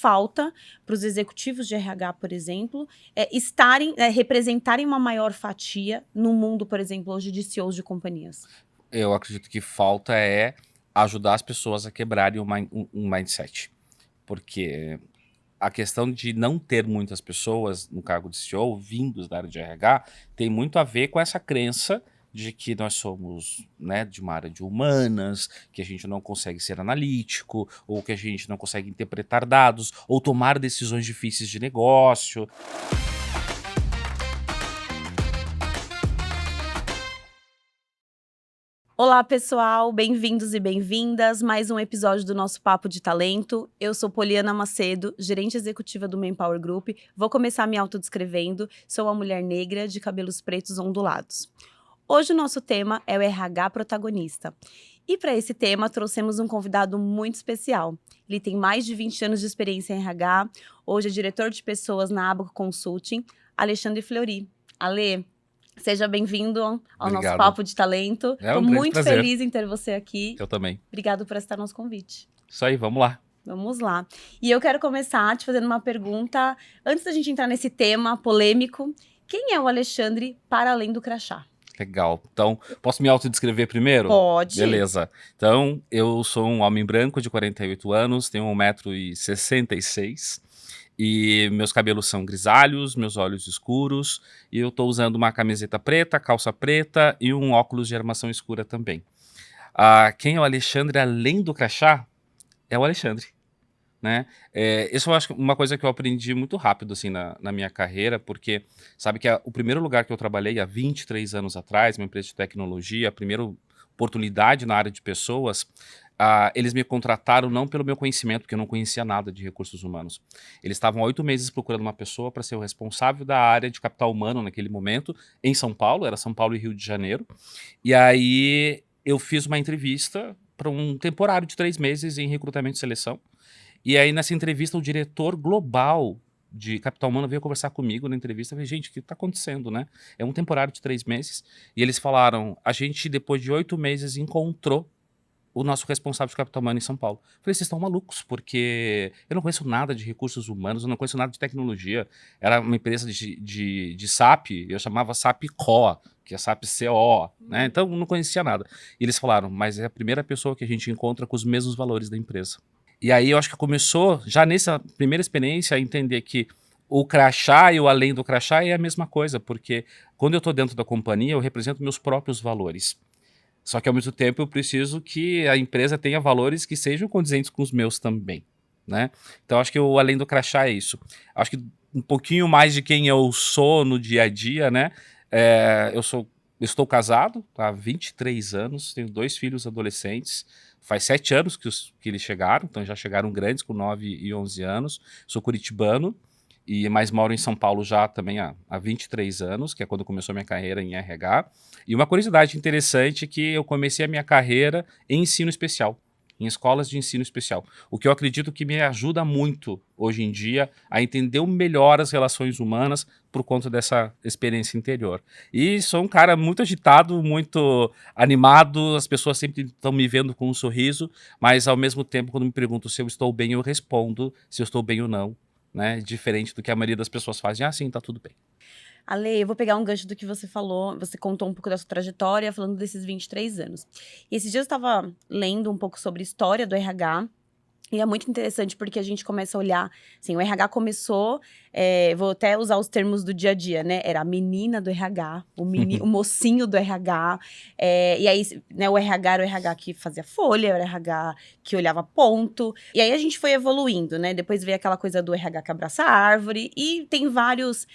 falta para os executivos de RH, por exemplo, representarem uma maior fatia no mundo, por exemplo, hoje de CEOs de companhias? Eu acredito que falta é ajudar as pessoas a quebrarem um mindset. Porque a questão de não ter muitas pessoas no cargo de CEO vindos da área de RH tem muito a ver com essa crença de que nós somos, né, de uma área de humanas, que a gente não consegue ser analítico, ou que a gente não consegue interpretar dados, ou tomar decisões difíceis de negócio. Olá, pessoal, bem-vindos e bem-vindas. Mais um episódio do nosso Papo de Talento. Eu sou Poliana Macedo, gerente executiva do Manpower Group. Vou começar me autodescrevendo. Sou uma mulher negra de cabelos pretos ondulados. Hoje o nosso tema é o RH protagonista. E para esse tema trouxemos um convidado muito especial. Ele tem mais de 20 anos de experiência em RH. Hoje é diretor de pessoas na Abaco Consulting, Alexandre Fleury. Ale, seja bem-vindo ao nosso Obrigado. Papo de Talento. É Estou um grande muito prazer. feliz em ter você aqui. Eu também. Obrigado por aceitar nosso convite. Isso aí, vamos lá. Vamos lá. E eu quero começar te fazendo uma pergunta. Antes da gente entrar nesse tema polêmico, quem é o Alexandre para além do crachá? Legal. Então, posso me autodescrever primeiro? Pode. Beleza. Então, eu sou um homem branco de 48 anos, tenho 1,66 m e meus cabelos são grisalhos, meus olhos escuros, e eu estou usando uma camiseta preta, calça preta e um óculos de armação escura também. Quem é o Alexandre além do crachá? É o Alexandre. Né? Isso eu acho que uma coisa que eu aprendi muito rápido assim, na minha carreira, porque sabe que o primeiro lugar que eu trabalhei há 23 anos atrás, uma empresa de tecnologia, a primeira oportunidade na área de pessoas, eles me contrataram não pelo meu conhecimento, porque eu não conhecia nada de recursos humanos. Eles estavam há 8 meses procurando uma pessoa para ser o responsável da área de capital humano naquele momento, em São Paulo, era São Paulo e Rio de Janeiro, e aí eu fiz uma entrevista para um temporário de 3 meses em recrutamento e seleção. E aí, nessa entrevista, o diretor global de capital humano veio conversar comigo na entrevista. Eu falei, gente, o que está acontecendo, né? É um temporário de 3 meses. E eles falaram, a gente, depois de 8 meses, encontrou o nosso responsável de capital humano em São Paulo. Eu falei, vocês estão malucos, porque eu não conheço nada de recursos humanos, eu não conheço nada de tecnologia. Era uma empresa de SAP, eu chamava SAP CO, que é SAP CO, né? Então, eu não conhecia nada. E eles falaram, mas é a primeira pessoa que a gente encontra com os mesmos valores da empresa. E aí eu acho que começou, já nessa primeira experiência, a entender que o crachá e o além do crachá é a mesma coisa, porque quando eu estou dentro da companhia, eu represento meus próprios valores. Só que ao mesmo tempo eu preciso que a empresa tenha valores que sejam condizentes com os meus também, né? Então acho que o além do crachá é isso. Acho que um pouquinho mais de quem eu sou no dia a dia, né? Eu estou casado há 23 anos, tenho 2 filhos adolescentes. Faz 7 anos que eles chegaram, então já chegaram grandes com 9 e 11 anos. Sou curitibano, mas moro em São Paulo já também há 23 anos, que é quando começou a minha carreira em RH. E uma curiosidade interessante é que eu comecei a minha carreira em ensino especial, em escolas de ensino especial. O que eu acredito que me ajuda muito hoje em dia a entender melhor as relações humanas por conta dessa experiência interior. E sou um cara muito agitado, muito animado, as pessoas sempre estão me vendo com um sorriso, mas ao mesmo tempo, quando me perguntam se eu estou bem, eu respondo se eu estou bem ou não, né? Diferente do que a maioria das pessoas fazem, sim, tá tudo bem. Ale, eu vou pegar um gancho do que você falou. Você contou um pouco da sua trajetória, falando desses 23 anos. E esses dias eu estava lendo um pouco sobre a história do RH. E é muito interessante porque a gente começa a olhar, assim, o RH começou, vou até usar os termos do dia a dia, né? Era a menina do RH, o mocinho do RH, e aí, né, o RH era o RH que fazia folha, era o RH que olhava ponto, e aí a gente foi evoluindo, né? Depois veio aquela coisa do RH que abraça a árvore, e tem vários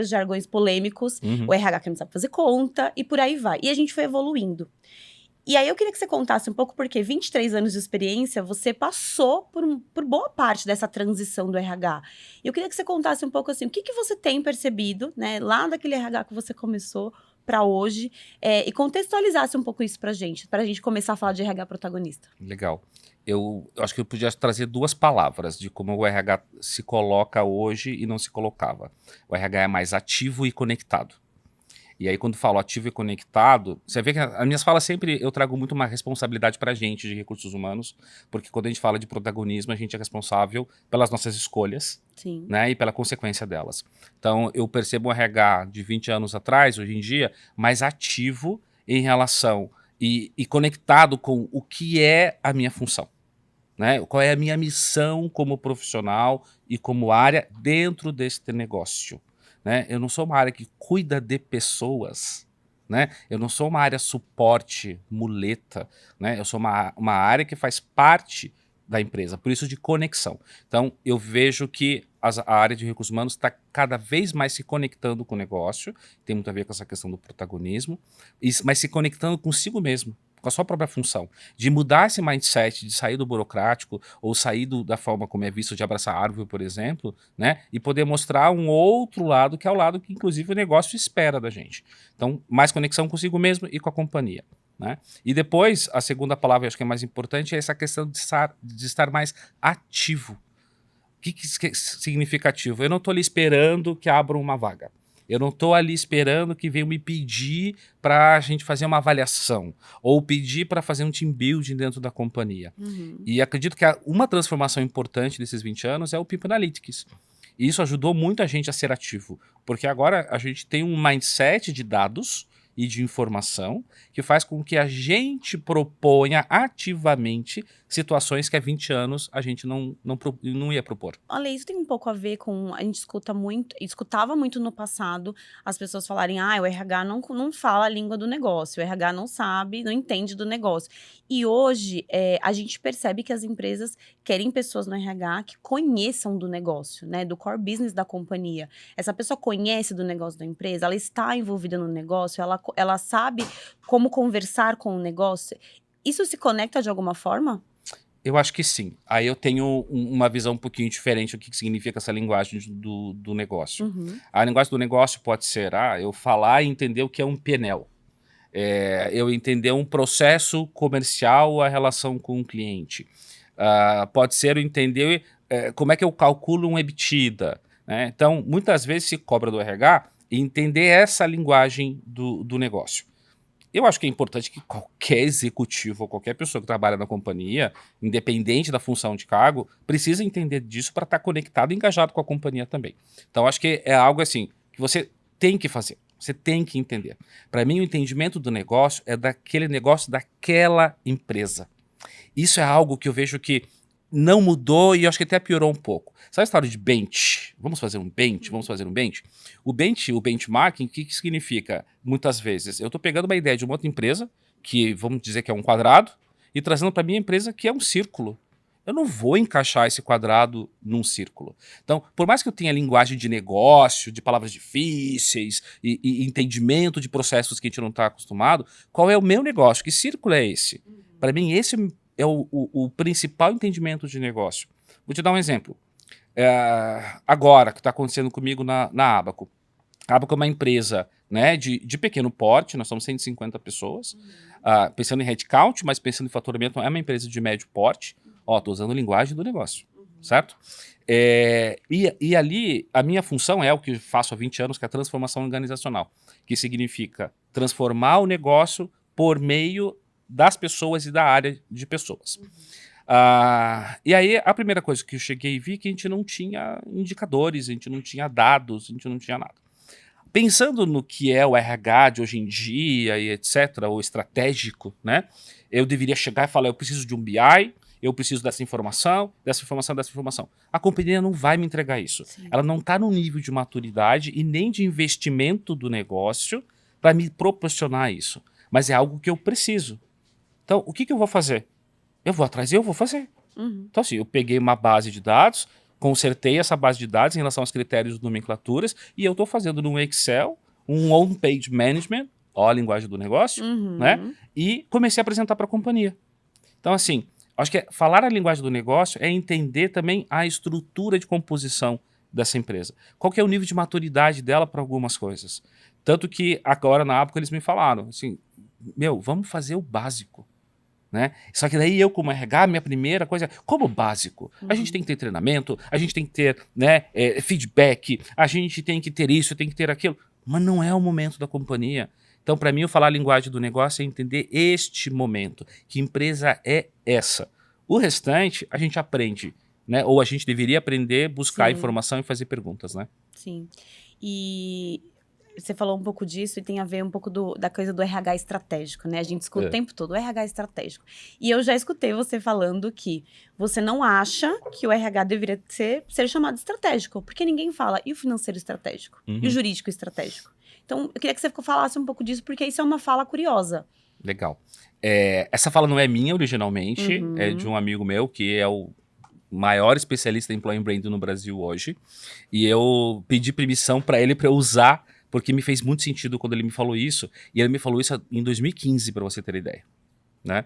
jargões polêmicos, o RH que não sabe fazer conta, e por aí vai. E a gente foi evoluindo. E aí eu queria que você contasse um pouco, porque 23 anos de experiência, você passou por boa parte dessa transição do RH. E eu queria que você contasse um pouco assim, o que você tem percebido, né, lá daquele RH que você começou para hoje, e contextualizasse um pouco isso pra gente começar a falar de RH protagonista. Legal. Eu acho que eu podia trazer 2 palavras de como o RH se coloca hoje e não se colocava. O RH é mais ativo e conectado. E aí, quando falo ativo e conectado, você vê que as minhas falas sempre eu trago muito uma responsabilidade para a gente de recursos humanos, porque quando a gente fala de protagonismo, a gente é responsável pelas nossas escolhas, Sim. né, e pela consequência delas. Então, eu percebo o RH de 20 anos atrás, hoje em dia, mais ativo em relação e conectado com o que é a minha função. Né? Qual é a minha missão como profissional e como área dentro deste negócio, né? Eu não sou uma área que cuida de pessoas, né? Eu não sou uma área suporte, muleta, né? Eu sou uma área que faz parte da empresa, por isso de conexão. Então, eu vejo que a área de recursos humanos está cada vez mais se conectando com o negócio, tem muito a ver com essa questão do protagonismo, mas se conectando consigo mesmo, com a sua própria função, de mudar esse mindset, de sair do burocrático ou sair da forma como é visto de abraçar árvore, por exemplo, né? E poder mostrar um outro lado, que é o lado que inclusive o negócio espera da gente. Então, mais conexão consigo mesmo e com a companhia. Né? E depois, a segunda palavra, acho que é mais importante, é essa questão de estar mais ativo. O que significa ativo? Eu não estou ali esperando que abram uma vaga. Eu não estou ali esperando que venham me pedir para a gente fazer uma avaliação ou pedir para fazer um team building dentro da companhia. E acredito que uma transformação importante desses 20 anos é o People Analytics. E isso ajudou muito a gente a ser ativo, porque agora a gente tem um mindset de dados e de informação que faz com que a gente proponha ativamente situações que há 20 anos a gente não ia propor. Olha, isso tem um pouco a ver com. A gente escutava muito no passado as pessoas falarem: o RH não fala a língua do negócio, o RH não sabe, não entende do negócio. E hoje a gente percebe que as empresas querem pessoas no RH que conheçam do negócio, né? Do core business da companhia. Essa pessoa conhece do negócio da empresa, ela está envolvida no negócio, ela sabe como conversar com o negócio. Isso se conecta de alguma forma? Eu acho que sim. Aí eu tenho uma visão um pouquinho diferente do que significa essa linguagem do negócio. A linguagem do negócio pode ser eu falar e entender o que é um PNL. Eu entender um processo comercial, a relação com o cliente. Pode ser eu entender como é que eu calculo um EBITDA. Né? Então, muitas vezes se cobra do RH entender essa linguagem do negócio. Eu acho que é importante que qualquer executivo ou qualquer pessoa que trabalha na companhia, independente da função de cargo, precisa entender disso para estar conectado e engajado com a companhia também. Então, acho que é algo assim que você tem que fazer, você tem que entender. Para mim, o entendimento do negócio é daquele negócio daquela empresa. Isso é algo que eu vejo que não mudou e eu acho que até piorou um pouco. Sabe a história de bench? Vamos fazer um bench? Vamos fazer um bench? O benchmarking, o que significa? Muitas vezes, eu estou pegando uma ideia de uma outra empresa, que vamos dizer que é um quadrado, e trazendo para minha empresa que é um círculo. Eu não vou encaixar esse quadrado num círculo. Então, por mais que eu tenha linguagem de negócio, de palavras difíceis e entendimento de processos que a gente não está acostumado, qual é o meu negócio? Que círculo é esse? Para mim, esse é o principal entendimento de negócio. Vou te dar um exemplo. Agora, que está acontecendo comigo na Abaco. A Abaco é uma empresa, né, de pequeno porte, nós somos 150 pessoas. Pensando em headcount, mas pensando em faturamento, é uma empresa de médio porte. Estou usando a linguagem do negócio, certo? E ali, a minha função é o que faço há 20 anos, que é a transformação organizacional, que significa transformar o negócio por meio das pessoas e da área de pessoas. E aí, a primeira coisa que eu cheguei e vi é que a gente não tinha indicadores, a gente não tinha dados, a gente não tinha nada. Pensando no que é o RH de hoje em dia e etc., o estratégico, né? Eu deveria chegar e falar, eu preciso de um BI, eu preciso dessa informação, dessa informação, dessa informação. A companhia não vai me entregar isso. Sim. Ela não está no nível de maturidade e nem de investimento do negócio para me proporcionar isso. Mas é algo que eu preciso. Então, o que eu vou fazer? Eu vou atrás e eu vou fazer. Então, assim, eu peguei uma base de dados, consertei essa base de dados em relação aos critérios de nomenclaturas e eu estou fazendo no Excel um on-page management, a linguagem do negócio, né? E comecei a apresentar para a companhia. Então, assim, acho que falar a linguagem do negócio é entender também a estrutura de composição dessa empresa. Qual que é o nível de maturidade dela para algumas coisas. Tanto que agora, na época, eles me falaram, assim, vamos fazer o básico. Né? Só que daí eu, como RH, minha primeira coisa é como básico. A gente tem que ter treinamento, a gente tem que ter, né, feedback, a gente tem que ter isso, tem que ter aquilo. mas não é o momento da companhia. Então, para mim, eu falar a linguagem do negócio é entender este momento. Que empresa é essa? O restante, a gente aprende, né? Ou a gente deveria aprender, buscar Sim. informação e fazer perguntas, né? Sim. E você falou um pouco disso e tem a ver um pouco da coisa do RH estratégico, né? A gente escuta o tempo todo o RH estratégico. E eu já escutei você falando que você não acha que o RH deveria ser chamado estratégico, porque ninguém fala, e o financeiro estratégico? E o jurídico estratégico? Então, eu queria que você falasse um pouco disso, porque isso é uma fala curiosa. Legal. Essa fala não é minha originalmente, é de um amigo meu, que é o maior especialista em employee branding no Brasil hoje. E eu pedi permissão para ele para eu usar, porque me fez muito sentido quando ele me falou isso. E ele me falou isso em 2015, para você ter ideia. Né?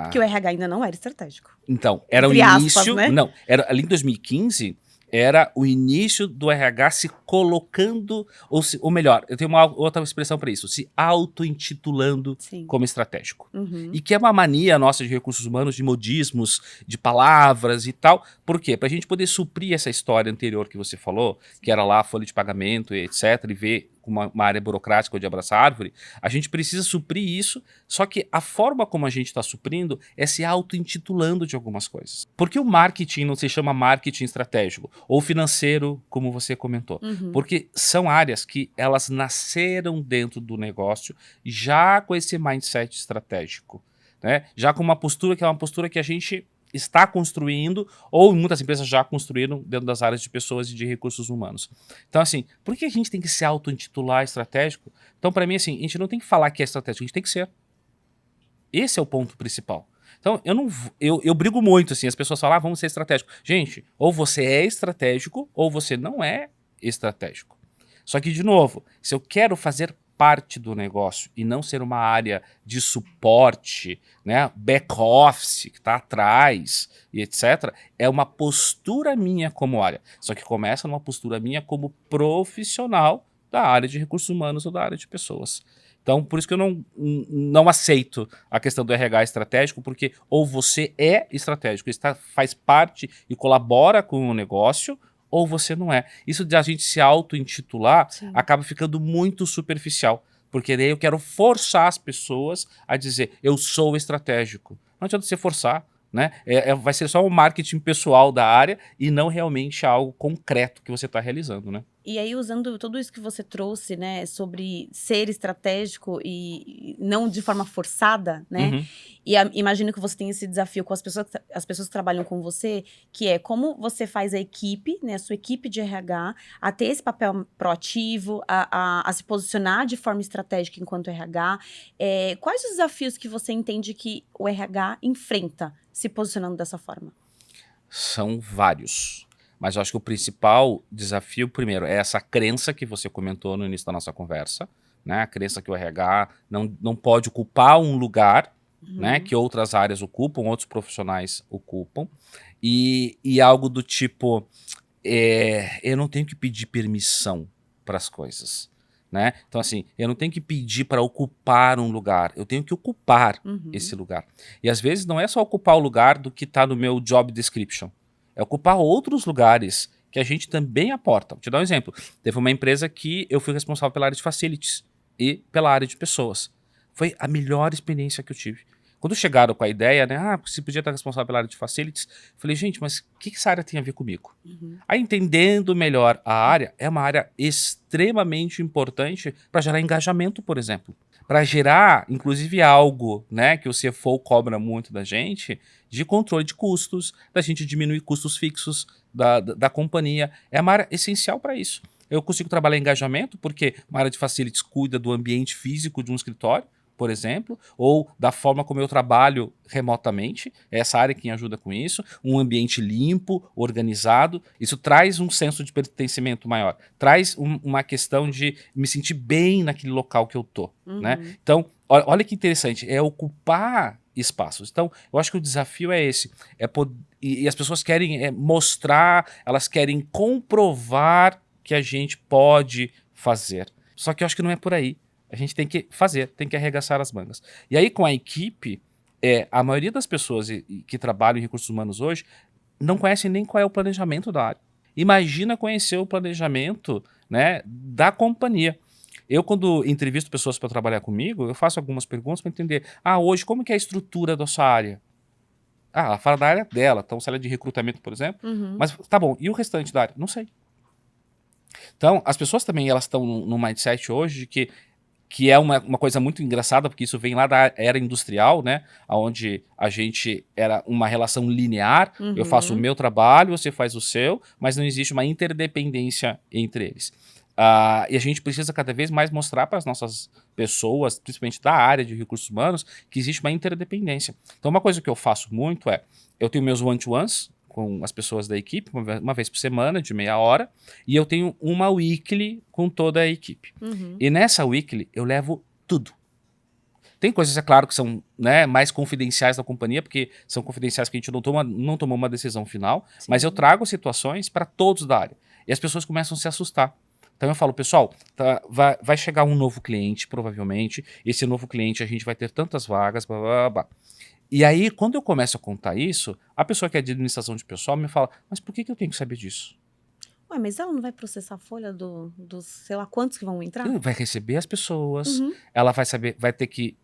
Que o RH ainda não era estratégico. Então, era Entre o aspas, início... né? Não, era ali em 2015... Era o início do RH se colocando, ou melhor, eu tenho uma outra expressão para isso, se auto-intitulando como estratégico. E que é uma mania nossa de recursos humanos, de modismos, de palavras e tal. Por quê? Para a gente poder suprir essa história anterior que você falou, que era lá a folha de pagamento e etc, e ver uma área burocrática de abraçar árvore, a gente precisa suprir isso, só que a forma como a gente está suprindo é se auto-intitulando de algumas coisas. Por que o marketing não se chama marketing estratégico? Ou financeiro, como você comentou? Porque são áreas que elas nasceram dentro do negócio já com esse mindset estratégico, né? Já com uma postura que é uma postura que a gente está construindo, ou muitas empresas já construíram dentro das áreas de pessoas e de recursos humanos. Então, assim, por que a gente tem que se auto-intitular estratégico? Então, para mim, assim, a gente não tem que falar que é estratégico, a gente tem que ser. Esse é o ponto principal. Então, eu brigo muito, assim, as pessoas falam, vamos ser estratégico. Gente, ou você é estratégico, ou você não é estratégico. Só que, de novo, se eu quero fazer parte do negócio e não ser uma área de suporte, né, back office, que está atrás e etc, é uma postura minha como área. Só que começa numa postura minha como profissional da área de recursos humanos ou da área de pessoas. Então, por isso que eu não aceito a questão do RH estratégico, porque ou você é estratégico, faz parte e colabora com o negócio, ou você não é. Isso de a gente se auto-intitular acaba ficando muito superficial, porque daí eu quero forçar as pessoas a dizer, eu sou estratégico. Não adianta você forçar, né? Vai ser só um marketing pessoal da área e não realmente algo concreto que você está realizando, né? E aí, usando tudo isso que você trouxe, né, sobre ser estratégico e não de forma forçada, né? E imagino que você tem esse desafio com as pessoas que trabalham com você, que é como você faz a equipe, né, a sua equipe de RH, a ter esse papel proativo, a se posicionar de forma estratégica enquanto RH. Quais os desafios que você entende que o RH enfrenta se posicionando dessa forma? São vários. Mas eu acho que o principal desafio, primeiro, é essa crença que você comentou no início da nossa conversa, né? A crença que o RH não pode ocupar um lugar, né, que outras áreas ocupam, outros profissionais ocupam. E algo do tipo, eu não tenho que pedir permissão para as coisas. Né? Então, assim, eu não tenho que pedir para ocupar um lugar, eu tenho que ocupar esse lugar. E às vezes não é só ocupar o lugar do que está no meu job description, é ocupar outros lugares que a gente também aporta. Vou te dar um exemplo. Teve uma empresa que eu fui responsável pela área de facilities e pela área de pessoas. Foi a melhor experiência que eu tive. Quando chegaram com a ideia, né, você podia estar responsável pela área de facilities, eu falei, gente, mas o que essa área tem a ver comigo? Aí, entendendo melhor a área, é uma área extremamente importante para gerar engajamento, por exemplo. Para gerar, inclusive, algo, né, que o CFO cobra muito da gente, de controle de custos, da gente diminuir custos fixos da companhia. É uma área essencial para isso. Eu consigo trabalhar engajamento, porque uma área de facilities cuida do ambiente físico de um escritório, por exemplo, ou da forma como eu trabalho remotamente, é essa área que ajuda com isso, um ambiente limpo, organizado, isso traz um senso de pertencimento maior, traz uma questão de me sentir bem naquele local que eu tô, né? Então, olha que interessante, é ocupar espaços. Então, eu acho que o desafio é esse, e as pessoas querem mostrar, elas querem comprovar que a gente pode fazer, só que eu acho que não é por aí. A gente tem que fazer, tem que arregaçar as mangas. E aí, com a equipe, a maioria das pessoas que trabalham em recursos humanos hoje não conhecem nem qual é o planejamento da área. Imagina conhecer o planejamento né, da companhia. Eu, quando entrevisto pessoas para trabalhar comigo, eu faço algumas perguntas para entender, hoje como que é a estrutura da sua área? Ela fala da área dela, então se ela é de recrutamento, por exemplo, Uhum. mas tá bom, e o restante da área? Não sei. Então, as pessoas também, elas estão num mindset hoje de que é uma coisa muito engraçada, porque isso vem lá da era industrial, né? Onde a gente era uma relação linear, eu faço o Uhum. meu trabalho, você faz o seu, mas não existe uma interdependência entre eles. E a gente precisa cada vez mais mostrar para as nossas pessoas, principalmente da área de recursos humanos, que existe uma interdependência. Então, uma coisa que eu faço muito eu tenho meus one-to-ones com as pessoas da equipe, uma vez por semana, de meia hora, e eu tenho uma weekly com toda a equipe. Uhum. E nessa weekly eu levo tudo. Tem coisas, é claro, que são, né, mais confidenciais da companhia, porque são confidenciais que a gente não tomou uma decisão final, mas eu Sim. trago situações para todos da área. E as pessoas começam a se assustar. Então eu falo, pessoal, vai chegar um novo cliente, provavelmente. Esse novo cliente a gente vai ter tantas vagas, blá, blá, blá. E aí, quando eu começo a contar isso, a pessoa que é de administração de pessoal me fala, mas por que eu tenho que saber disso? Ué, mas ela não vai processar a folha dos sei lá quantos que vão entrar? Vai receber as pessoas, Uhum. ela vai ter que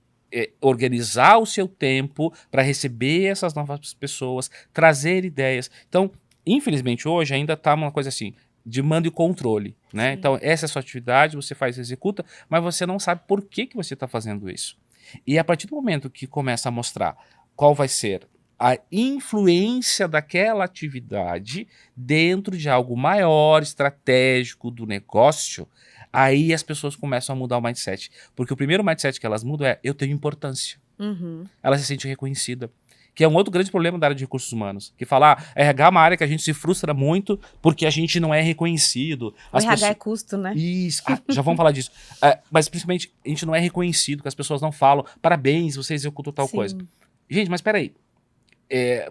organizar o seu tempo para receber essas novas pessoas, trazer ideias. Então, infelizmente, hoje ainda está uma coisa assim, de mando e controle, né? Sim. Então, essa é a sua atividade, você faz, executa, mas você não sabe por que você está fazendo isso. E a partir do momento que começa a mostrar qual vai ser a influência daquela atividade dentro de algo maior, estratégico do negócio, aí as pessoas começam a mudar o mindset. Porque o primeiro mindset que elas mudam é, eu tenho importância. Uhum. Ela se sente reconhecida. Que é um outro grande problema da área de recursos humanos. Que fala, RH é uma área que a gente se frustra muito porque a gente não é reconhecido. O As RH é pessoas... custo, né? Isso, já vamos falar disso. Mas principalmente, a gente não é reconhecido, que as pessoas não falam, parabéns, você executou tal coisa. Sim. Gente, mas peraí.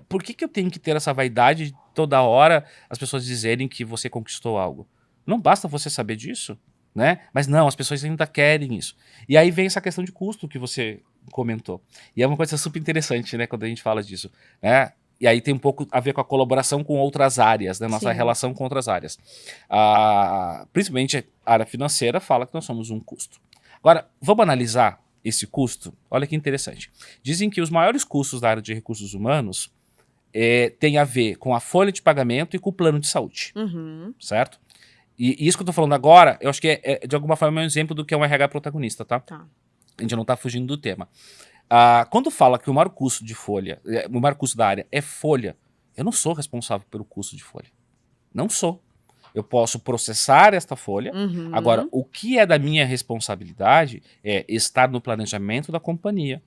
Por que eu tenho que ter essa vaidade de toda hora as pessoas dizerem que você conquistou algo? Não basta você saber disso, né? Mas não, as pessoas ainda querem isso. E aí vem essa questão de custo que você comentou. E é uma coisa super interessante, né, quando a gente fala disso, né? E aí tem um pouco a ver com a colaboração com outras áreas, né? Nossa Sim. relação com outras áreas. Principalmente a área financeira fala que nós somos um custo. Agora, vamos analisar esse custo? Olha que interessante. Dizem que os maiores custos da área de recursos humanos têm a ver com a folha de pagamento e com o plano de saúde, Uhum. certo? E isso que eu tô falando agora, eu acho que de alguma forma um exemplo do que é um RH protagonista, tá? Tá. A gente não tá fugindo do tema. Quando fala que o maior custo de folha, o maior custo da área é folha, eu não sou responsável pelo custo de folha. Não sou. Eu posso processar esta folha. Uhum. Agora, o que é da minha responsabilidade é estar no planejamento da companhia,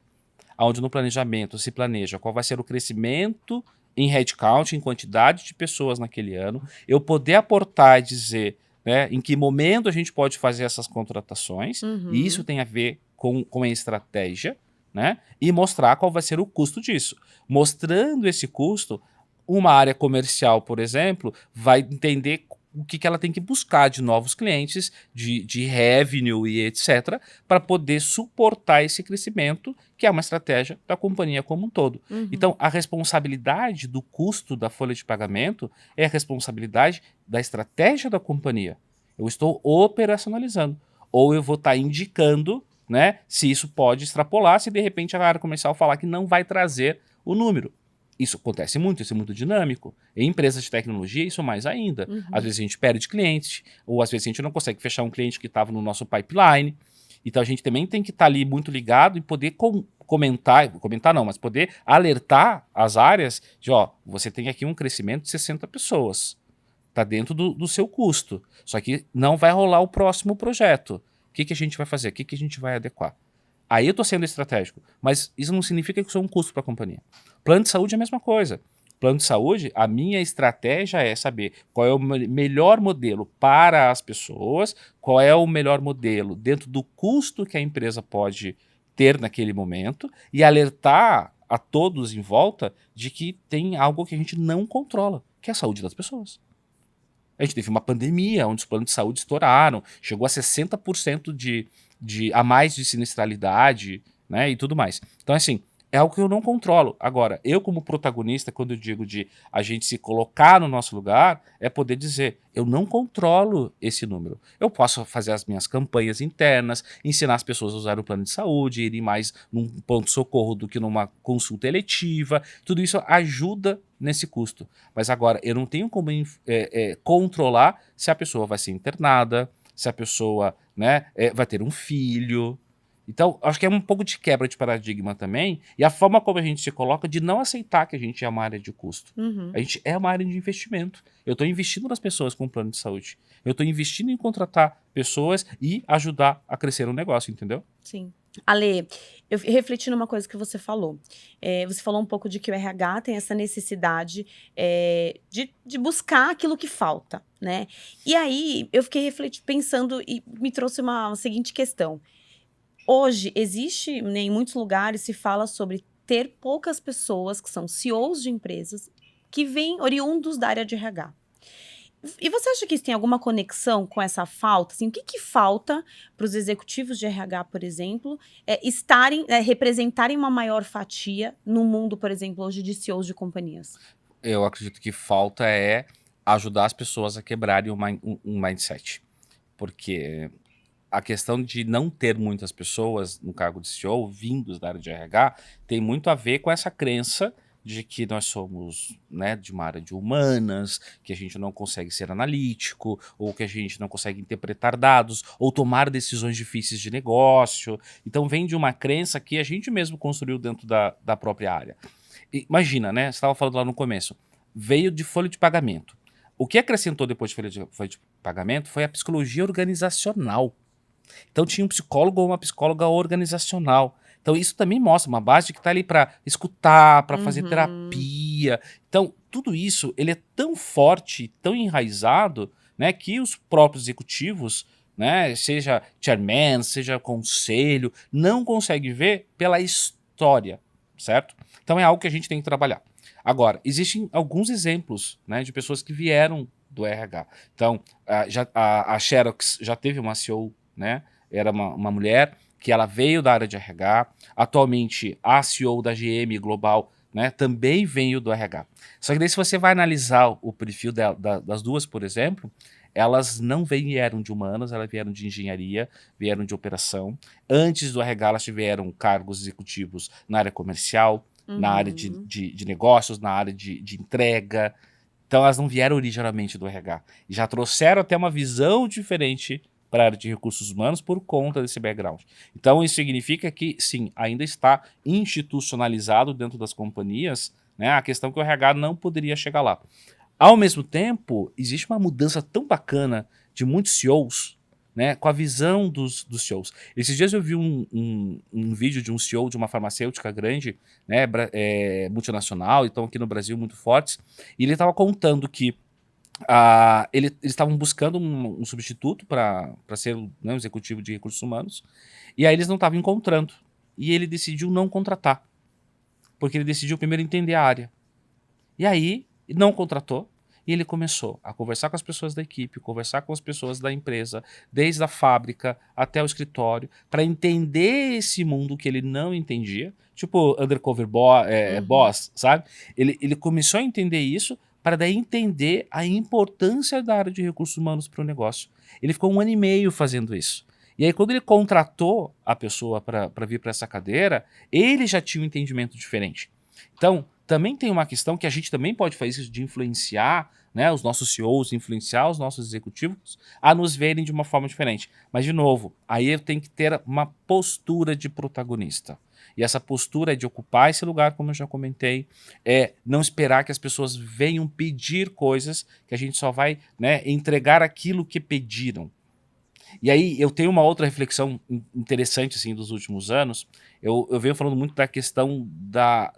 onde no planejamento se planeja qual vai ser o crescimento em headcount, em quantidade de pessoas naquele ano, eu poder aportar e dizer, né, em que momento a gente pode fazer essas contratações, Uhum. e isso tem a ver com a estratégia, né, e mostrar qual vai ser o custo disso. Mostrando esse custo, uma área comercial, por exemplo, vai entender o que ela tem que buscar de novos clientes, de revenue e etc., para poder suportar esse crescimento, que é uma estratégia da companhia como um todo. Uhum. Então, a responsabilidade do custo da folha de pagamento é a responsabilidade da estratégia da companhia. Eu estou operacionalizando, ou eu vou estar indicando, né, se isso pode extrapolar, se de repente a área comercial falar que não vai trazer o número. Isso acontece muito, isso é muito dinâmico. Em empresas de tecnologia, isso mais ainda. Uhum. Às vezes a gente perde cliente, ou às vezes a gente não consegue fechar um cliente que estava no nosso pipeline. Então a gente também tem que estar ali muito ligado e poder comentar não, mas poder alertar as áreas de, você tem aqui um crescimento de 60 pessoas. Está dentro do seu custo. Só que não vai rolar o próximo projeto. O que a gente vai fazer? O que a gente vai adequar? Aí eu estou sendo estratégico, mas isso não significa que eu sou um custo para a companhia. Plano de saúde é a mesma coisa. Plano de saúde, a minha estratégia é saber qual é o melhor modelo para as pessoas, qual é o melhor modelo dentro do custo que a empresa pode ter naquele momento e alertar a todos em volta de que tem algo que a gente não controla, que é a saúde das pessoas. A gente teve uma pandemia onde os planos de saúde estouraram, chegou a 60% a mais de sinistralidade, né, e tudo mais. Então, assim, é algo que eu não controlo. Agora, eu como protagonista, quando eu digo de a gente se colocar no nosso lugar, é poder dizer, eu não controlo esse número. Eu posso fazer as minhas campanhas internas, ensinar as pessoas a usar o plano de saúde, irem mais num ponto-socorro do que numa consulta eletiva. Tudo isso ajuda nesse custo. Mas agora, eu não tenho como controlar se a pessoa vai ser internada, se a pessoa, né, vai ter um filho. Então, acho que é um pouco de quebra de paradigma também, e a forma como a gente se coloca de não aceitar que a gente é uma área de custo. Uhum. A gente é uma área de investimento. Eu estou investindo nas pessoas com plano de saúde. Eu estou investindo em contratar pessoas e ajudar a crescer o negócio, entendeu? Sim. Ale, eu refleti numa coisa que você falou. Você falou um pouco de que o RH tem essa necessidade de buscar aquilo que falta, né? E aí, eu fiquei pensando e me trouxe uma seguinte questão. Hoje, existe, né, em muitos lugares, se fala sobre ter poucas pessoas que são CEOs de empresas que vêm oriundos da área de RH. E você acha que isso tem alguma conexão com essa falta? Assim, o que falta para os executivos de RH, por exemplo, representarem uma maior fatia no mundo, por exemplo, hoje de CEOs de companhias? Eu acredito que falta é ajudar as pessoas a quebrarem um mindset. Porque a questão de não ter muitas pessoas no cargo de CEO vindos da área de RH tem muito a ver com essa crença de que nós somos, né, de uma área de humanas, que a gente não consegue ser analítico, ou que a gente não consegue interpretar dados, ou tomar decisões difíceis de negócio. Então vem de uma crença que a gente mesmo construiu dentro da própria área. Imagina, né? Você estava falando lá no começo. Veio de folha de pagamento. O que acrescentou depois de folha de pagamento foi a psicologia organizacional. Então tinha um psicólogo ou uma psicóloga organizacional. Então isso também mostra uma base que está ali para escutar, para fazer Uhum. terapia. Então tudo isso ele é tão forte, tão enraizado, né, que os próprios executivos, né, seja chairman, seja conselho, não conseguem ver pela história, certo? Então é algo que a gente tem que trabalhar. Agora, existem alguns exemplos, né, de pessoas que vieram do RH. Então, a Xerox já teve uma CEO, né? Era uma mulher que ela veio da área de RH. Atualmente, a CEO da GM Global, né, também veio do RH. Só que daí, se você vai analisar o perfil das duas, por exemplo, elas não vieram de humanas, elas vieram de engenharia, vieram de operação. Antes do RH, elas tiveram cargos executivos na área comercial, na área Uhum. de negócios, na área de entrega. Então elas não vieram originalmente do RH. E já trouxeram até uma visão diferente para a área de recursos humanos por conta desse background. Então isso significa que, sim, ainda está institucionalizado dentro das companhias, né, a questão que o RH não poderia chegar lá. Ao mesmo tempo, existe uma mudança tão bacana de muitos CEOs, né, com a visão dos CEOs. Esses dias eu vi um vídeo de um CEO de uma farmacêutica grande, né, multinacional, então aqui no Brasil muito fortes, e ele estava contando que eles estavam buscando um substituto para ser, né, um executivo de recursos humanos, e aí eles não estavam encontrando. E ele decidiu não contratar, porque ele decidiu primeiro entender a área. E aí, não contratou, e ele começou a conversar com as pessoas da equipe, conversar com as pessoas da empresa, desde a fábrica até o escritório, para entender esse mundo que ele não entendia, tipo undercover Uhum. boss, sabe? Ele começou a entender isso para daí entender a importância da área de recursos humanos para o negócio. Ele ficou 1 ano e meio fazendo isso. E aí, quando ele contratou a pessoa para vir para essa cadeira, ele já tinha um entendimento diferente. Então, também tem uma questão que a gente também pode fazer isso de influenciar, né, os nossos CEOs, influenciar os nossos executivos a nos verem de uma forma diferente. Mas, de novo, aí eu tenho que ter uma postura de protagonista. E essa postura é de ocupar esse lugar, como eu já comentei, é não esperar que as pessoas venham pedir coisas, que a gente só vai, né, entregar aquilo que pediram. E aí eu tenho uma outra reflexão interessante assim dos últimos anos. Eu venho falando muito da questão da,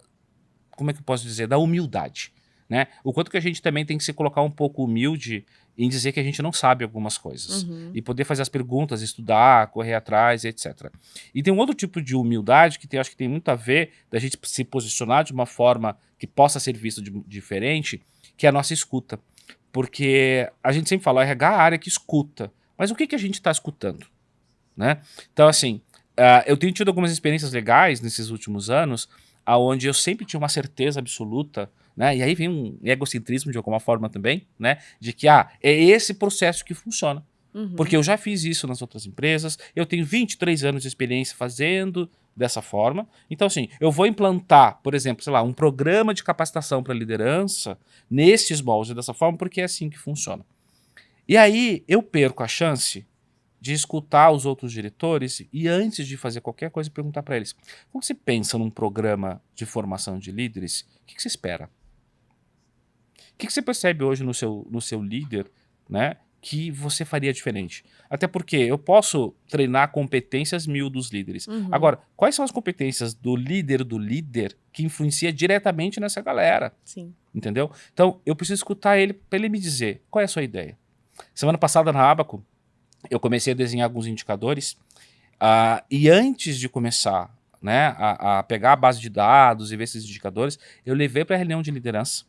como é que eu posso dizer, da humildade, né? O quanto que a gente também tem que se colocar um pouco humilde em dizer que a gente não sabe algumas coisas Uhum. e poder fazer as perguntas, estudar, correr atrás, etc. E tem um outro tipo de humildade que acho que tem muito a ver da gente se posicionar de uma forma que possa ser visto diferente, que é a nossa escuta. Porque a gente sempre fala, RH é a área que escuta, mas o que a gente está escutando, né? Então, assim, eu tenho tido algumas experiências legais nesses últimos anos, aonde eu sempre tinha uma certeza absoluta, né? E aí vem um egocentrismo de alguma forma também, né? De que, é esse processo que funciona. Porque eu já fiz isso nas outras empresas, eu tenho 23 anos de experiência fazendo dessa forma. Então, assim, eu vou implantar, por exemplo, sei lá, um programa de capacitação para liderança nesses moldes dessa forma, porque é assim que funciona. E aí eu perco a chance de escutar os outros diretores e, antes de fazer qualquer coisa, perguntar para eles: quando você pensa num programa de formação de líderes, o que você espera? O que você percebe hoje no seu líder, né, que você faria diferente? Até porque eu posso treinar competências 1000 dos líderes. Agora, quais são as competências do líder que influencia diretamente nessa galera? Sim. Entendeu? Então, eu preciso escutar ele para ele me dizer qual é a sua ideia. Semana passada, na Abaco, eu comecei a desenhar alguns indicadores, e antes de começar, né, a pegar a base de dados e ver esses indicadores, eu levei para a reunião de liderança.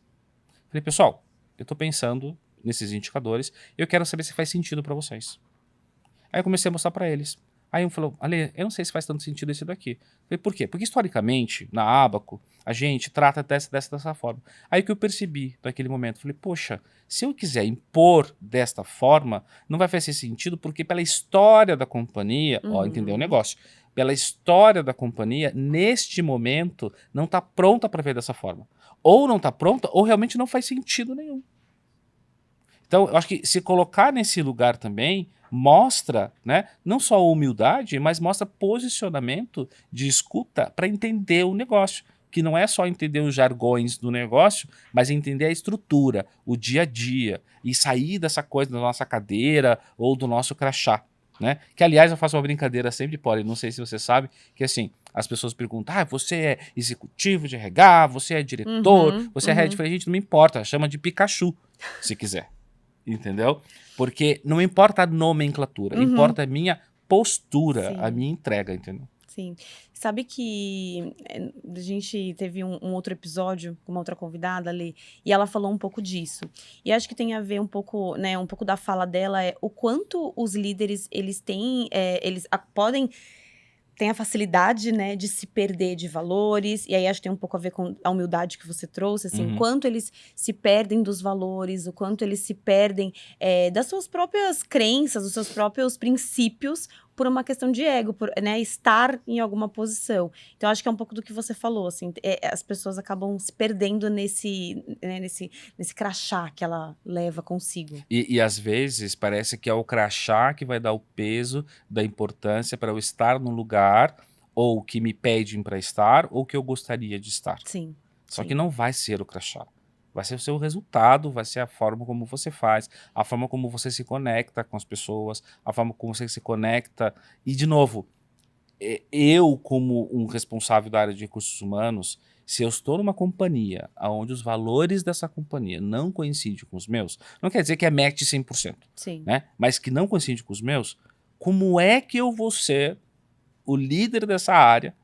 Falei, pessoal, eu estou pensando nesses indicadores e eu quero saber se faz sentido para vocês. Aí eu comecei a mostrar para eles. Aí um falou, Ale, eu não sei se faz tanto sentido esse daqui. Falei, por quê? Porque historicamente, na Abaco, a gente trata dessa forma. Aí que eu percebi naquele momento, falei, poxa, se eu quiser impor desta forma, não vai fazer sentido, porque pela história da companhia, entendeu o negócio? Pela história da companhia, neste momento, não está pronta para ver dessa forma. Ou não está pronta, ou realmente não faz sentido nenhum. Então, eu acho que se colocar nesse lugar também mostra, né, não só humildade, mas mostra posicionamento de escuta para entender o negócio. Que não é só entender os jargões do negócio, mas entender a estrutura, o dia a dia, e sair dessa coisa da nossa cadeira ou do nosso crachá. Né? Que, aliás, eu faço uma brincadeira sempre, Polly, não sei se você sabe, que assim, as pessoas perguntam, você é executivo de RH, você é diretor, você é head, a gente não me importa, chama de Pikachu, se quiser. Entendeu? Porque não importa a nomenclatura, importa a minha postura, a minha entrega, entendeu? Sim. Sabe que a gente teve um outro episódio com uma outra convidada ali, e ela falou um pouco disso. E acho que tem a ver um pouco, né, um pouco da fala dela, o quanto os líderes, eles têm, podem tem a facilidade, né, de se perder de valores, e aí acho que tem um pouco a ver com a humildade que você trouxe, assim, o quanto eles se perdem dos valores, o quanto eles se perdem das suas próprias crenças, dos seus próprios princípios, por uma questão de ego, por, né, estar em alguma posição. Então, acho que é um pouco do que você falou, assim, as pessoas acabam se perdendo nesse crachá que ela leva consigo. E às vezes parece que é o crachá que vai dar o peso da importância para eu estar no lugar, ou que me pedem para estar, ou que eu gostaria de estar. Sim. Só que não vai ser o crachá. Vai ser o seu resultado, vai ser a forma como você faz, a forma como você se conecta com as pessoas, a forma como você se conecta. E, de novo, eu, como um responsável da área de recursos humanos, se eu estou numa companhia onde os valores dessa companhia não coincidem com os meus, não quer dizer que é match 100%, Sim. né? Mas que não coincide com os meus, como é que eu vou ser o líder dessa área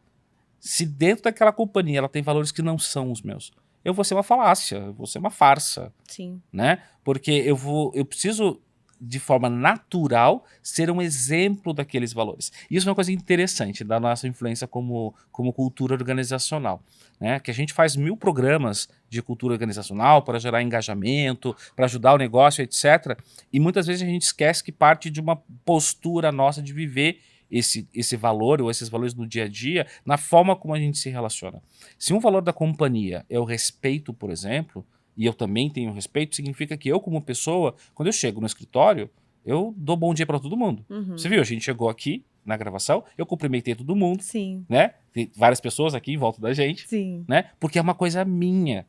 se dentro daquela companhia ela tem valores que não são os meus? Eu vou ser uma falácia, eu vou ser uma farsa. Sim. Né? Porque eu preciso, de forma natural, ser um exemplo daqueles valores. Isso é uma coisa interessante da nossa influência como cultura organizacional. Né? Que a gente faz 1000 programas de cultura organizacional para gerar engajamento, para ajudar o negócio, etc. E muitas vezes a gente esquece que parte de uma postura nossa de viver esse valor ou esses valores no dia a dia, na forma como a gente se relaciona. Se um valor da companhia é o respeito, por exemplo, e eu também tenho respeito, significa que eu, como pessoa, quando eu chego no escritório, eu dou bom dia para todo mundo. Você viu, a gente chegou aqui na gravação, eu cumprimentei todo mundo. Sim. Né? Tem várias pessoas aqui em volta da gente. Sim. Né? Porque é uma coisa minha.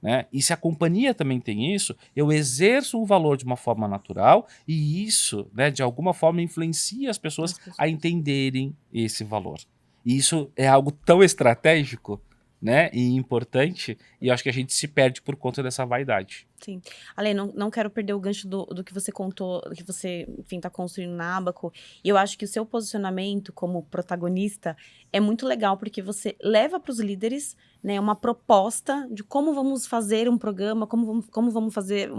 Né? E se a companhia também tem isso, eu exerço o valor de uma forma natural e isso, né, de alguma forma, influencia as pessoas a entenderem esse valor. E isso é algo tão estratégico, né, e importante, e eu acho que a gente se perde por conta dessa vaidade. Sim. Ale, não quero perder o gancho do que você contou, do que você, enfim, tá construindo na Abaco. E eu acho que o seu posicionamento como protagonista é muito legal, porque você leva para os líderes, né, uma proposta de como vamos fazer um programa, como vamos fazer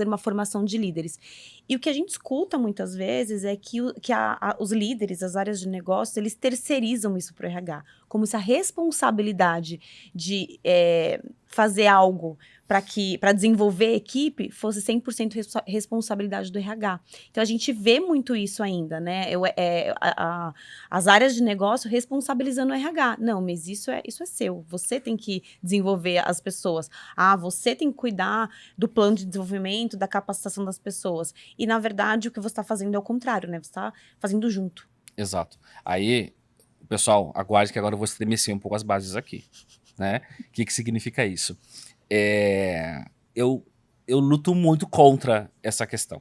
uma formação de líderes. E o que a gente escuta muitas vezes é que, os líderes, as áreas de negócios, eles terceirizam isso para o RH, como se a responsabilidade de fazer algo para desenvolver a equipe fosse 100% responsabilidade do RH. Então, a gente vê muito isso ainda, né? As áreas de negócio responsabilizando o RH. Não, mas isso é seu. Você tem que desenvolver as pessoas. Você tem que cuidar do plano de desenvolvimento, da capacitação das pessoas. E, na verdade, o que você está fazendo é o contrário, né? Você está fazendo junto. Exato. Aí, pessoal, aguarde que agora eu vou estremecer um pouco as bases aqui, né? O que significa isso? Eu luto muito contra essa questão,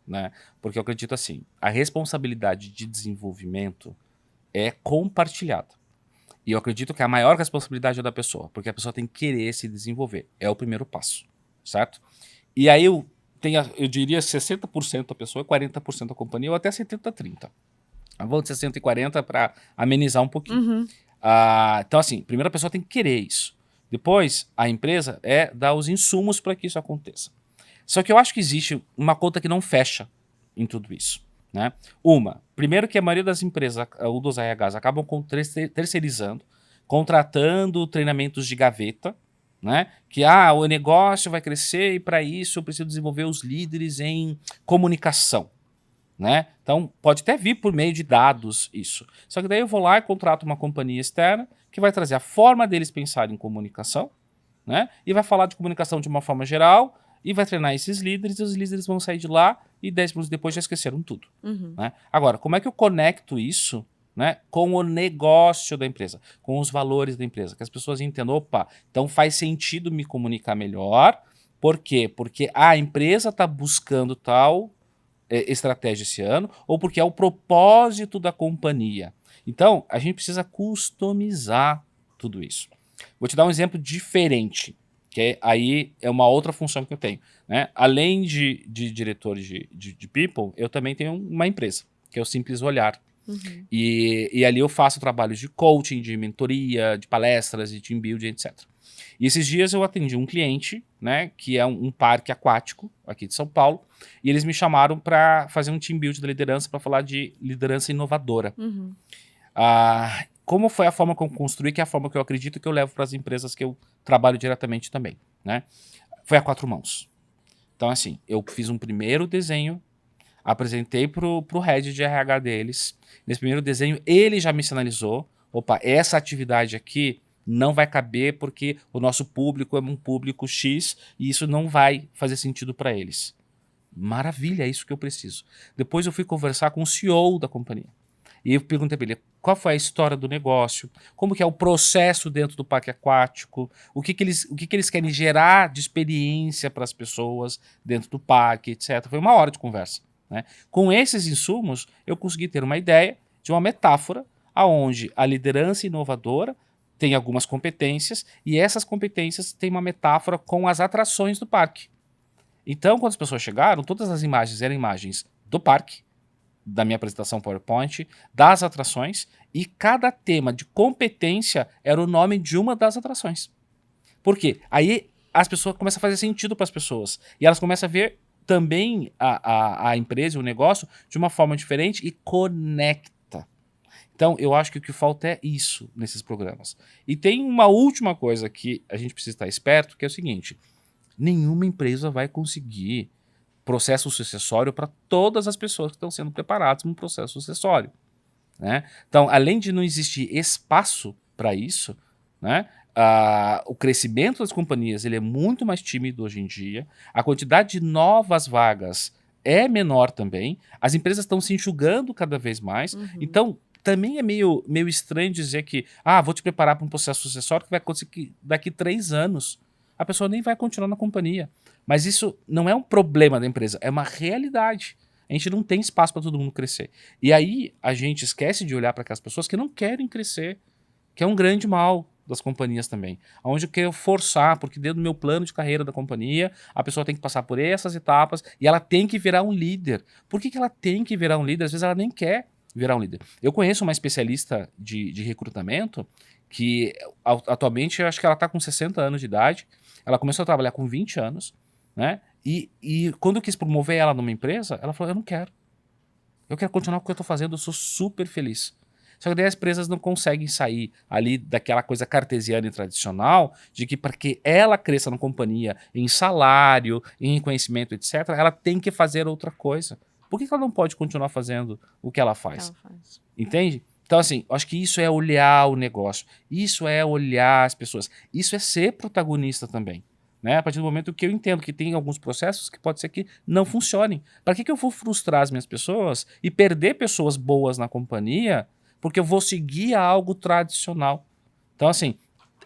né? Porque eu acredito assim, a responsabilidade de desenvolvimento é compartilhada. E eu acredito que a maior responsabilidade é da pessoa, porque a pessoa tem que querer se desenvolver. É o primeiro passo, certo? E aí eu diria 60% da pessoa, 40% da companhia, ou até 70-30. Vamos de 60 e 40 para amenizar um pouquinho. Então assim, primeiro a pessoa tem que querer isso. Depois, a empresa dar os insumos para que isso aconteça. Só que eu acho que existe uma conta que não fecha em tudo isso, né? Primeiro que a maioria das empresas ou dos RHs acabam terceirizando, contratando treinamentos de gaveta, né? Que o negócio vai crescer e para isso eu preciso desenvolver os líderes em comunicação, né? Então pode até vir por meio de dados isso. Só que daí eu vou lá e contrato uma companhia externa que vai trazer a forma deles pensarem em comunicação, né? E vai falar de comunicação de uma forma geral e vai treinar esses líderes e os líderes vão sair de lá e 10 minutos depois já esqueceram tudo. Né? Agora, como é que eu conecto isso, né, com o negócio da empresa, com os valores da empresa? Que as pessoas entendam, opa, então faz sentido me comunicar melhor. Por quê? Porque a empresa está buscando tal estratégia esse ano, ou porque é o propósito da companhia. Então, a gente precisa customizar tudo isso. Vou te dar um exemplo diferente, que aí é uma outra função que eu tenho, né? Além de diretor de people, eu também tenho uma empresa, que é o Simples Olhar. E ali eu faço trabalhos de coaching, de mentoria, de palestras, de team building, etc. E esses dias eu atendi um cliente, né, que é um parque aquático aqui de São Paulo, e eles me chamaram para fazer um team build da liderança, para falar de liderança inovadora. Como foi a forma que eu construí, que é a forma que eu acredito que eu levo para as empresas que eu trabalho diretamente também, né? Foi a 4 mãos. Então, assim, eu fiz um primeiro desenho, apresentei pro head de RH deles. Nesse primeiro desenho, ele já me sinalizou, opa, essa atividade aqui não vai caber porque o nosso público é um público X e isso não vai fazer sentido para eles. Maravilha, é isso que eu preciso. Depois eu fui conversar com o CEO da companhia. E eu perguntei para ele qual foi a história do negócio, como que é o processo dentro do parque aquático, o que eles querem gerar de experiência para as pessoas dentro do parque, etc. Foi uma hora de conversa. Né? Com esses insumos, eu consegui ter uma ideia de uma metáfora onde a liderança inovadora tem algumas competências e essas competências têm uma metáfora com as atrações do parque. Então, quando as pessoas chegaram, todas as imagens eram imagens do parque, da minha apresentação PowerPoint, das atrações, e cada tema de competência era o nome de uma das atrações. Por quê? Aí as pessoas começam a fazer sentido para as pessoas, e elas começam a ver também a empresa, o negócio, de uma forma diferente e conecta. Então, eu acho que o que falta é isso nesses programas. E tem uma última coisa que a gente precisa estar esperto, que é o seguinte: nenhuma empresa vai conseguir processo sucessório para todas as pessoas que estão sendo preparadas para um processo sucessório. Né? Então, além de não existir espaço para isso, né, o crescimento das companhias ele é muito mais tímido hoje em dia, a quantidade de novas vagas é menor também, as empresas estão se enxugando cada vez mais, então também é meio estranho dizer que vou te preparar para um processo sucessório que vai acontecer daqui 3 anos. A pessoa nem vai continuar na companhia. Mas isso não é um problema da empresa, é uma realidade. A gente não tem espaço para todo mundo crescer. E aí a gente esquece de olhar para aquelas pessoas que não querem crescer, que é um grande mal. das companhias também, onde eu quero forçar, porque dentro do meu plano de carreira da companhia, a pessoa tem que passar por essas etapas e ela tem que virar um líder. Por que ela tem que virar um líder? Às vezes ela nem quer virar um líder. Eu conheço uma especialista de recrutamento que atualmente eu acho que ela está com 60 anos de idade, ela começou a trabalhar com 20 anos, né? E quando eu quis promover ela numa empresa, ela falou, eu não quero. Eu quero continuar com o que eu estou fazendo, eu sou super feliz. Só que daí as empresas não conseguem sair ali daquela coisa cartesiana e tradicional de que para que ela cresça na companhia em salário, em reconhecimento, etc., ela tem que fazer outra coisa. Por que ela não pode continuar fazendo o que ela Que ela faz? faz. Entende? Então, assim, acho que isso é olhar o negócio, isso é olhar as pessoas, isso é ser protagonista também. Né? A partir do momento que eu entendo que tem alguns processos que pode ser que não funcionem. Para que eu vou frustrar as minhas pessoas e perder pessoas boas na companhia porque eu vou seguir a algo tradicional? Então, assim,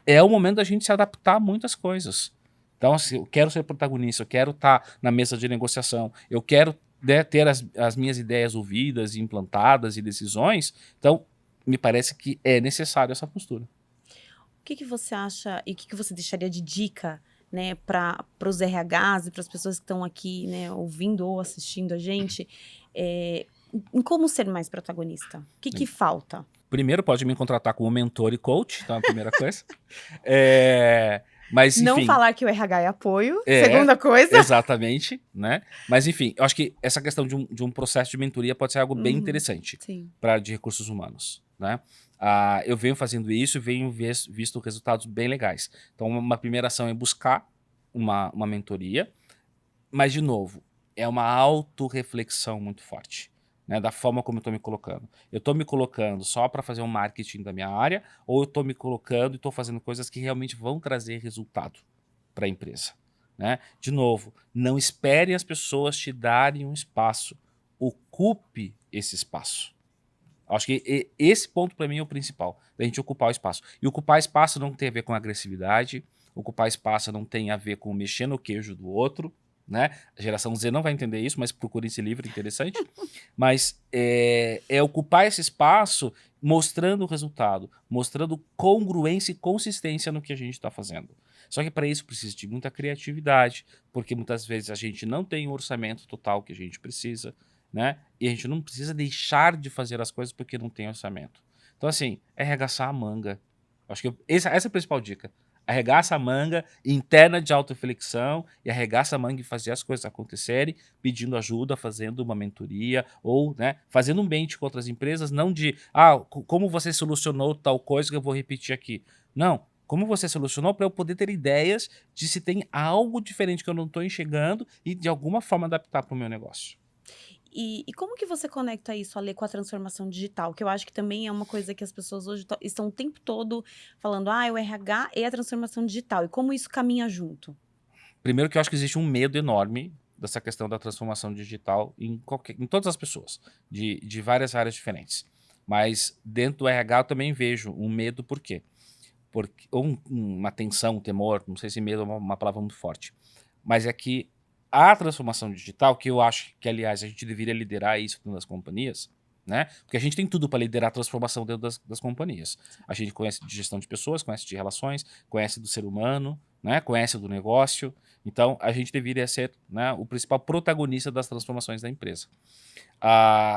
é o momento da gente se adaptar a muitas coisas. Então, assim, eu quero ser protagonista, eu quero estar na mesa de negociação, eu quero, né, ter as minhas ideias ouvidas, implantadas e decisões. Então, me parece que é necessário essa postura. O que você acha e o que você deixaria de dica, né, para os RHs e para as pessoas que estão aqui, né, ouvindo ou assistindo a gente, em como ser mais protagonista? O que falta? Primeiro, pode me contratar como mentor e coach, então é a primeira coisa. É, mas, Não enfim, falar que o RH é apoio, é, segunda coisa. exatamente, né? Mas, enfim, eu acho que essa questão de um processo de mentoria pode ser algo bem Uhum, interessante sim. para de recursos humanos, né? Eu venho fazendo isso e venho visto resultados bem legais. Então, uma primeira ação é buscar uma mentoria, mas, de novo, é uma autorreflexão muito forte, né, da forma como eu estou me colocando. Eu estou me colocando só para fazer um marketing da minha área ou eu estou me colocando e estou fazendo coisas que realmente vão trazer resultado para a empresa? Né? De novo, não espere as pessoas te darem um espaço. Ocupe esse espaço. Acho que esse ponto para mim é o principal, da gente ocupar o espaço. E ocupar espaço não tem a ver com agressividade, ocupar espaço não tem a ver com mexer no queijo do outro, né? A geração Z não vai entender isso, mas procure esse livro, interessante. Mas é ocupar esse espaço mostrando o resultado, mostrando congruência e consistência no que a gente está fazendo. Só que para isso precisa de muita criatividade, porque muitas vezes a gente não tem o orçamento total que a gente precisa, né? E a gente não precisa deixar de fazer as coisas porque não tem orçamento. Então, assim, é arregaçar a manga. Acho que essa é a principal dica. Arregaça a manga, interna de autorreflexão, e arregaça a manga e fazer as coisas acontecerem, pedindo ajuda, fazendo uma mentoria, ou, né, fazendo um bench com outras empresas, não de, como você solucionou tal coisa que eu vou repetir aqui. Não, como você solucionou para eu poder ter ideias de se tem algo diferente que eu não estou enxergando e de alguma forma adaptar para o meu negócio. E como que você conecta isso, Ale, com a transformação digital? Que eu acho que também é uma coisa que as pessoas hoje estão o tempo todo falando, o RH é a transformação digital. E como isso caminha junto? Primeiro que eu acho que existe um medo enorme dessa questão da transformação digital em todas as pessoas, de várias áreas diferentes. Mas dentro do RH eu também vejo um medo, por quê? Ou uma tensão, um temor, não sei se medo é uma palavra muito forte, mas é que a transformação digital, que eu acho que, aliás, a gente deveria liderar isso dentro das companhias, né? Porque a gente tem tudo para liderar a transformação dentro das companhias. A gente conhece de gestão de pessoas, conhece de relações, conhece do ser humano, né? Conhece do negócio. Então, a gente deveria ser, né, o principal protagonista das transformações da empresa.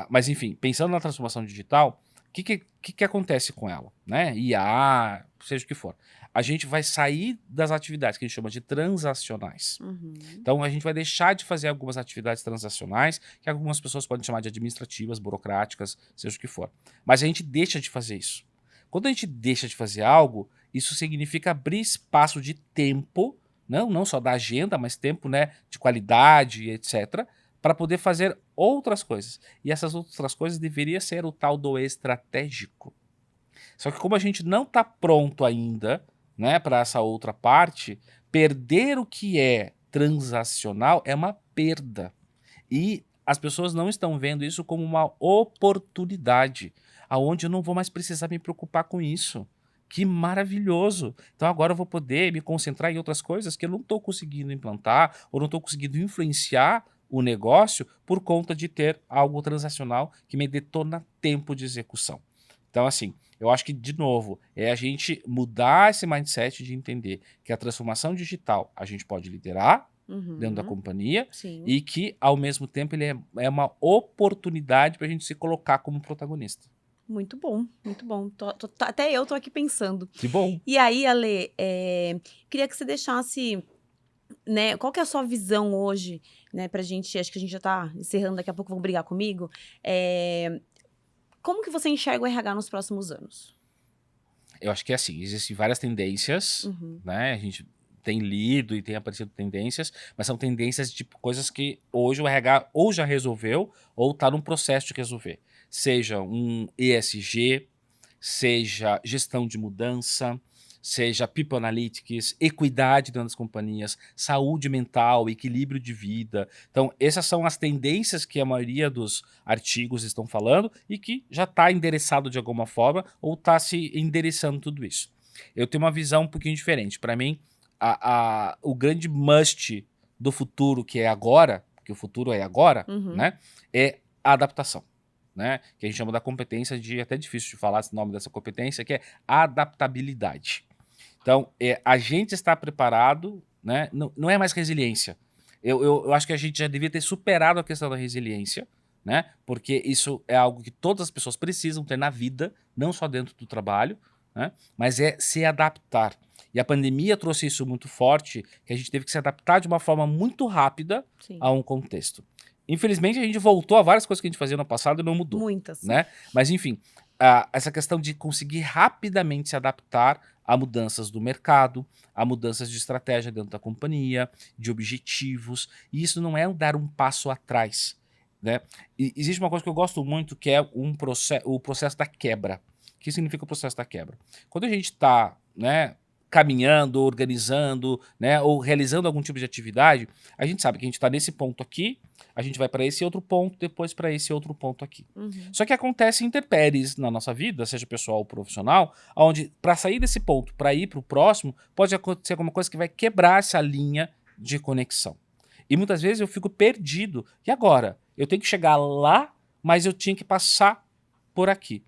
Mas, enfim, pensando na transformação digital, o que acontece com ela? Né? IA, seja o que for. A gente vai sair das atividades que a gente chama de transacionais. Uhum. Então, a gente vai deixar de fazer algumas atividades transacionais, que algumas pessoas podem chamar de administrativas, burocráticas, seja o que for. Mas a gente deixa de fazer isso. Quando a gente deixa de fazer algo, isso significa abrir espaço de tempo, não só da agenda, mas tempo, né, de qualidade, etc., para poder fazer outras coisas. E essas outras coisas deveria ser o tal do estratégico. Só que como a gente não está pronto ainda, né, para essa outra parte, perder o que é transacional é uma perda. E as pessoas não estão vendo isso como uma oportunidade, aonde eu não vou mais precisar me preocupar com isso. Que maravilhoso! Então agora eu vou poder me concentrar em outras coisas que eu não estou conseguindo implantar ou não estou conseguindo influenciar o negócio por conta de ter algo transacional que me detona tempo de execução. Então, assim, eu acho que, de novo, é a gente mudar esse mindset de entender que a transformação digital a gente pode liderar dentro da Uhum. companhia Sim. e que, ao mesmo tempo, ele é uma oportunidade para a gente se colocar como protagonista. Muito bom, muito bom. Até eu tô aqui pensando. Que bom! E aí, Ale, queria que você deixasse, né, qual que é a sua visão hoje, né, pra gente, acho que a gente já tá encerrando, daqui a pouco vão brigar comigo. Como que você enxerga o RH nos próximos anos? Eu acho que é assim, existem várias tendências, Uhum. né? A gente tem lido e tem aparecido tendências, mas são tendências de coisas que hoje o RH ou já resolveu ou está num processo de resolver. Seja um ESG, seja gestão de mudança, seja People Analytics, equidade dentro das companhias, saúde mental, equilíbrio de vida. Então, essas são as tendências que a maioria dos artigos estão falando e que já está endereçado de alguma forma ou está se endereçando tudo isso. Eu tenho uma visão um pouquinho diferente. Para mim, o grande must do futuro, que é agora, que o futuro é agora, Uhum. né, é a adaptação. Né, que a gente chama da competência de, é até difícil de falar esse nome dessa competência, que é adaptabilidade. Então, a gente está preparado, né, não é mais resiliência. Eu acho que a gente já devia ter superado a questão da resiliência, né, porque isso é algo que todas as pessoas precisam ter na vida, não só dentro do trabalho, né, mas é se adaptar. E a pandemia trouxe isso muito forte, que a gente teve que se adaptar de uma forma muito rápida Sim. a um contexto. Infelizmente, a gente voltou a várias coisas que a gente fazia no passado e não mudou, Muitas. né? Mas, enfim, essa questão de conseguir rapidamente se adaptar a mudanças do mercado, a mudanças de estratégia dentro da companhia, de objetivos, e isso não é dar um passo atrás, né? E existe uma coisa que eu gosto muito, que é o processo da quebra. O que significa o processo da quebra? Quando a gente está, né, caminhando, organizando, né, ou realizando algum tipo de atividade, a gente sabe que a gente está nesse ponto aqui, a gente vai para esse outro ponto, depois para esse outro ponto aqui. Uhum. Só que acontece intempéries na nossa vida, seja pessoal ou profissional, onde para sair desse ponto, para ir para o próximo, pode acontecer alguma coisa que vai quebrar essa linha de conexão. E muitas vezes eu fico perdido. E agora? Eu tenho que chegar lá, mas eu tinha que passar por aqui.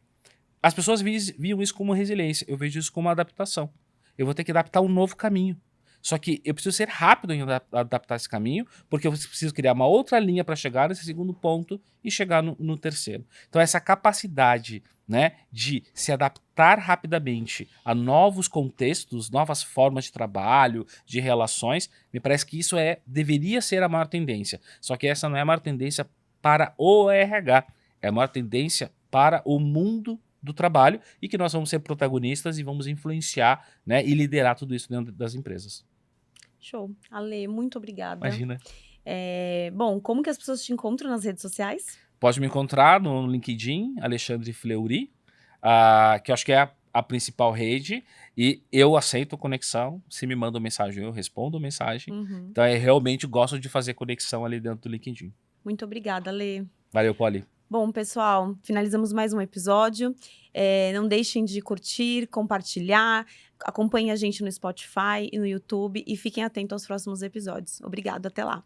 As pessoas viam isso como resiliência, eu vejo isso como adaptação. Eu vou ter que adaptar um novo caminho. Só que eu preciso ser rápido em adaptar esse caminho, porque eu preciso criar uma outra linha para chegar nesse segundo ponto e chegar no terceiro. Então, essa capacidade, né, de se adaptar rapidamente a novos contextos, novas formas de trabalho, de relações, me parece que isso deveria ser a maior tendência. Só que essa não é a maior tendência para o RH, é a maior tendência para o mundo do trabalho e que nós vamos ser protagonistas e vamos influenciar, né, e liderar tudo isso dentro das empresas. Show. Ale, muito obrigada. Imagina. Bom, como que as pessoas te encontram nas redes sociais? Pode me encontrar no LinkedIn, Alexandre Fleury, que eu acho que é a principal rede, e eu aceito conexão. Se me mandam mensagem, eu respondo mensagem. Uhum. Então, eu realmente gosto de fazer conexão ali dentro do LinkedIn. Muito obrigada, Ale. Valeu, Poli. Bom, pessoal, finalizamos mais um episódio. Não deixem de curtir, compartilhar, acompanhem a gente no Spotify e no YouTube e fiquem atentos aos próximos episódios. Obrigada, até lá.